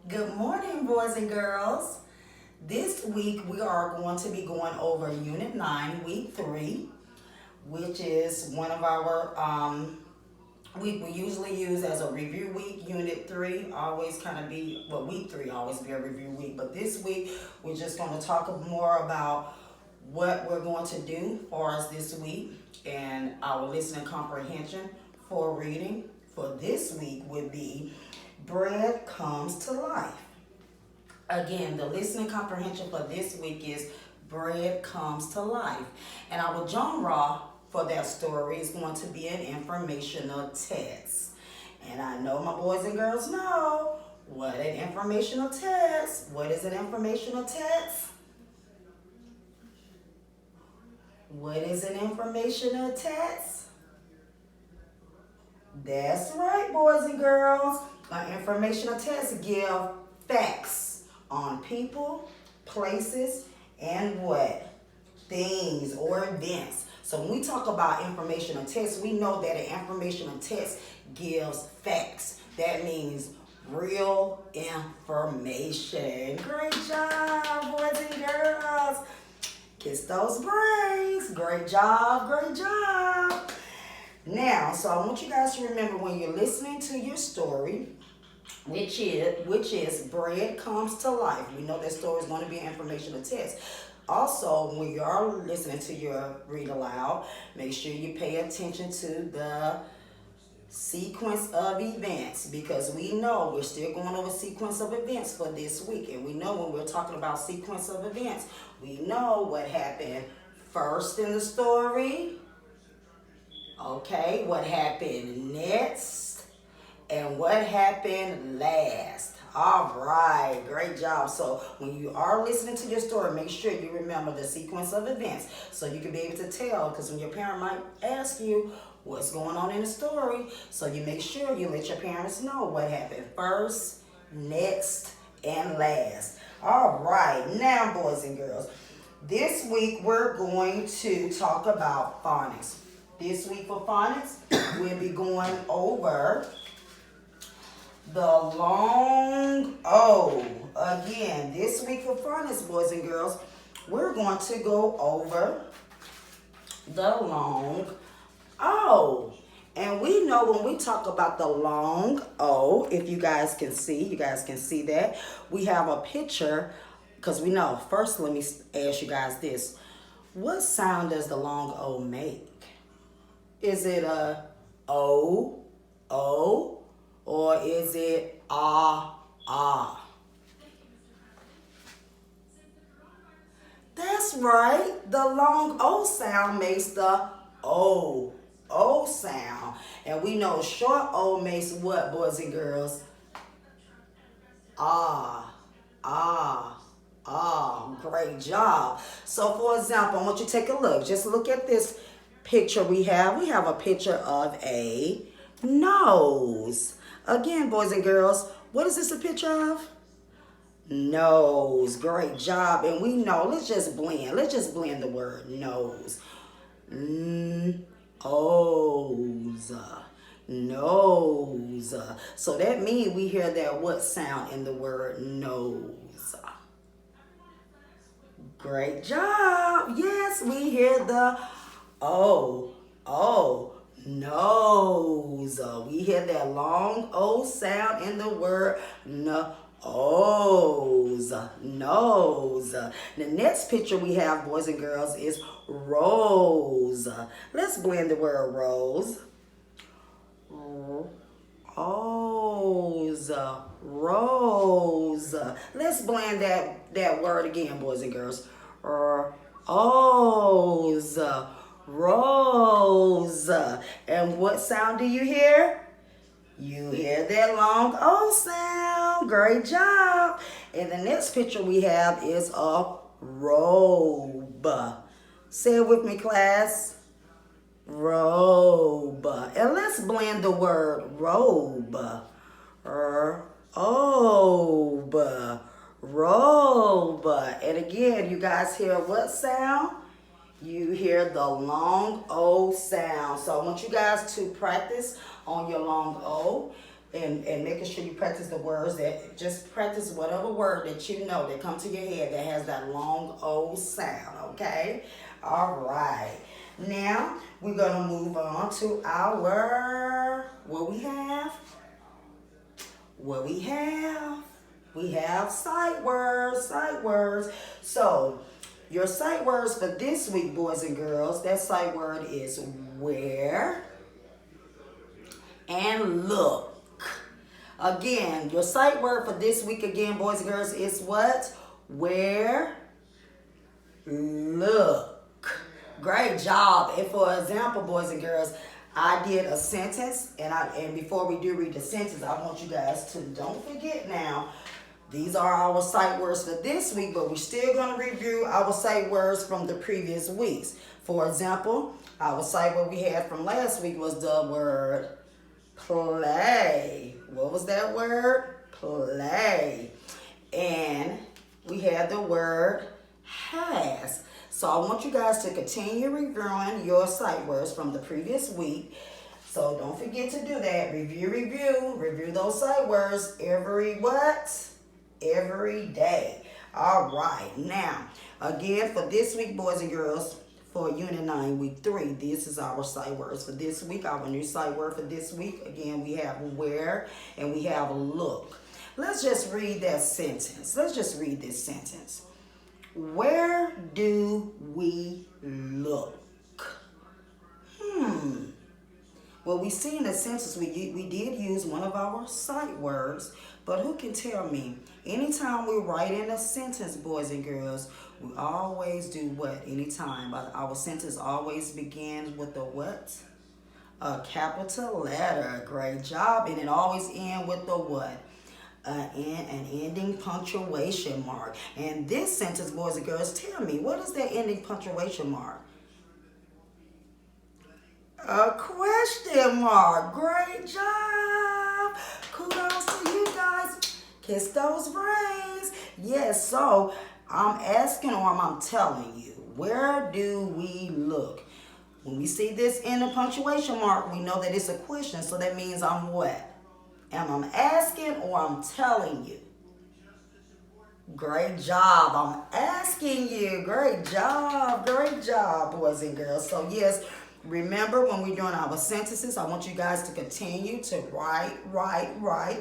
Good morning, boys and girls. This week we are going to be going over Unit 9, Week 3, which is one of our week we usually use as a review week. Unit 3 always kind of be, well, Week 3 always be a review week, but this week we're just going to talk more about what we're going to do for us this week, and our listening comprehension for reading for this week would be Bread Comes to Life. Again, the listening comprehension for this week is Bread Comes to Life. And our genre for that story is going to be an informational text. And I know my boys and girls know what an informational text. What is an informational text? What is an informational text? That's right, boys and girls. An informational text give facts on people, places, and what? Things or events. So when we talk about informational text, we know that an informational text gives facts. That means real information. Great job, boys and girls. Kiss those brains. Great job, great job. Now, so I want you guys to remember when you're listening to your story, which is Bread Comes to Life. We know that story is going to be an informational text. Also, when you are listening to your read aloud, make sure you pay attention to the sequence of events, because we know we're still going over sequence of events for this week. And we know when we're talking about sequence of events, we know what happened first in the story. Okay, what happened next, and what happened last. All right, great job. So when you are listening to your story, make sure you remember the sequence of events so you can be able to tell, because when your parent might ask you what's going on in the story, so you make sure you let your parents know what happened first, next, and last. All right, now boys and girls, this week we're going to talk about phonics. This week for phonics, we'll be going over the long O. Again, this week for phonics, boys and girls, we're going to go over the long O. And we know when we talk about the long O, if you guys can see that, we have a picture, because we know. First, let me ask you guys this. What sound does the long O make? Is it a O, O, or is it ah, ah? That's right. The long O sound makes the O, O sound. And we know short O makes what, boys and girls? Ah, ah, ah. Great job. So, for example, I want you to take a look. Just look at this picture we have. We have a picture of a nose. Again, boys and girls, what is this a picture of? Nose. Great job. And we know, let's just blend the word nose. Nose. Nose. So that means we hear that what sound in the word nose? Great job. Yes, we hear the O, O, nose. We hear that long O sound in the word nose, nose. The next picture we have, boys and girls, is rose. Let's blend the word rose. Rose, rose. Let's blend that word again, boys and girls. Rose, rose. And what sound do you hear? You hear that long O sound. Great job. And the next picture we have is a robe. Say it with me, class. Robe. And let's blend the word robe. Robe. Robe. And again, you guys hear what sound? You hear the long O sound. So I want you guys to practice on your long O. and making sure you practice the words that, just practice whatever word that you know that come to your head that has that long O sound, okay? All right. Now we're gonna move on to our we have sight words, sight words. So your sight words for this week, boys and girls, that sight word is where and look. Again, your sight word for this week, again, boys and girls, is what? Where, look. Great job. And for example, boys and girls, I did a sentence, and before we do read the sentence, I want you guys to, don't forget now, these are our sight words for this week, but we're still going to review our sight words from the previous weeks. For example, our sight word we had from last week was the word play. What was that word? Play. And we had the word has. So I want you guys to continue reviewing your sight words from the previous week. So don't forget to do that. Review those sight words every what? Every day. All right. Now, again, for this week, boys and girls, for Unit 9, Week 3, this is our sight words for this week. Our new sight word for this week, again, we have where and we have look. Let's just read that sentence. Let's just read this sentence. Where do we look? Well, we see in the sentence we did use one of our sight words, but who can tell me? Anytime we write in a sentence, boys and girls, we always do what? Anytime. But our sentence always begins with a what? A capital letter. Great job. And it always ends with the what? An ending punctuation mark. And this sentence, boys and girls, tell me, what is that ending punctuation mark? A question mark. Great job. Kudos to you guys. Kiss those brains. Yes, so I'm asking or I'm telling you, where do we look? When we see this in the punctuation mark, we know that it's a question. So that means I'm what? Am I asking or I'm telling you? Great job. I'm asking you. Great job, boys and girls. So yes, remember when we're doing our sentences, I want you guys to continue to write.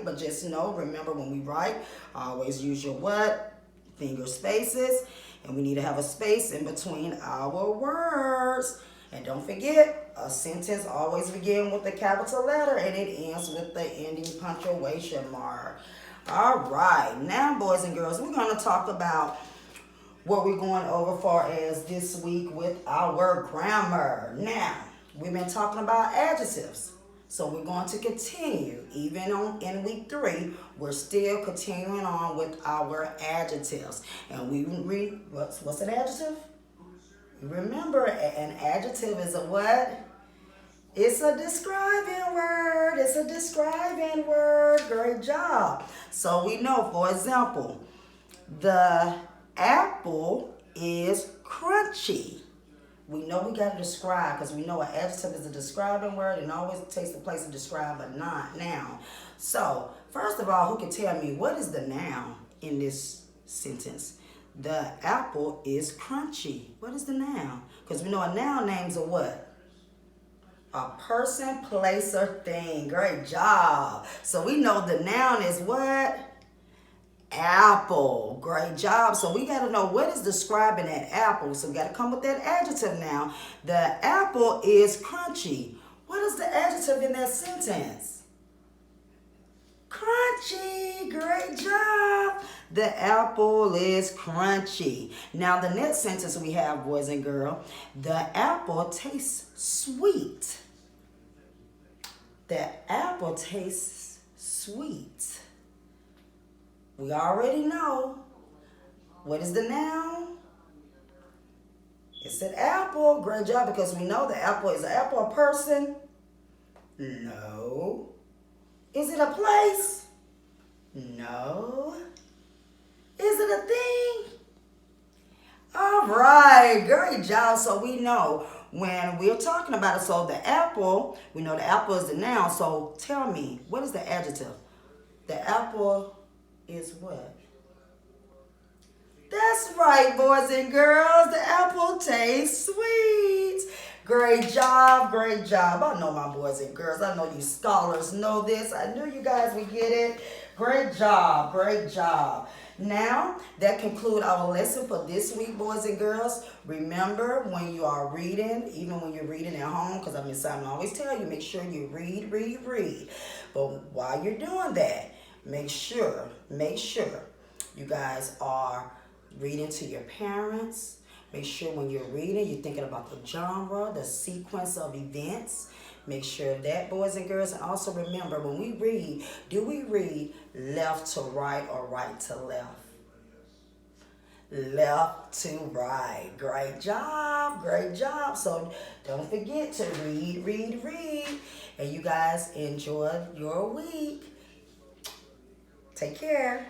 But just know, remember when we write, always use your what? Finger spaces. And we need to have a space in between our words. And don't forget, a sentence always begins with a capital letter and it ends with the ending punctuation mark. All right. Now, boys and girls, we're going to talk about what we're going over for as this week with our grammar. Now, we've been talking about adjectives. So we're going to continue. Even in week 3, we're still continuing on with our adjectives. And we read, what's an adjective? Remember, an adjective is a what? It's a describing word. It's a describing word. Great job. So we know, for example, the apple is crunchy. We know we got to describe because we know an adjective is a describing word and always takes the place of describe a noun. So, first of all, who can tell me what is the noun in this sentence? The apple is crunchy. What is the noun? Because we know a noun names a what? A person, place, or thing. Great job. So we know the noun is what? Apple. Great job. So we got to know what is describing that apple. So we got to come with that adjective now. The apple is crunchy. What is the adjective in that sentence? Crunchy. Great job. The apple is crunchy. Now the next sentence we have, boys and girls, the apple tastes sweet. The apple tastes sweet. We already know. What is the noun? It's an apple. Great job, because we know the apple. Is an apple a person? No. Is it a place? No. Is it a thing? All right. Great job. So we know when we're talking about it. So the apple, we know the apple is the noun. So tell me, what is the adjective? The apple is what? That's right, boys and girls. The apple tastes sweet. Great job, great job. I know my boys and girls. I know you scholars know this. I knew you guys would get it. Great job, great job. Now, that concludes our lesson for this week, boys and girls. Remember, when you are reading, even when you're reading at home, because Miss Simon always tell you, make sure you read, read, read. But while you're doing that, make sure you guys are reading to your parents. Make sure when you're reading, you're thinking about the genre, the sequence of events. Make sure that, boys and girls. And also remember, when we read, do we read left to right or right to left? Left to right. Great job, great job. So don't forget to read, read, read. And you guys enjoy your week. Take care.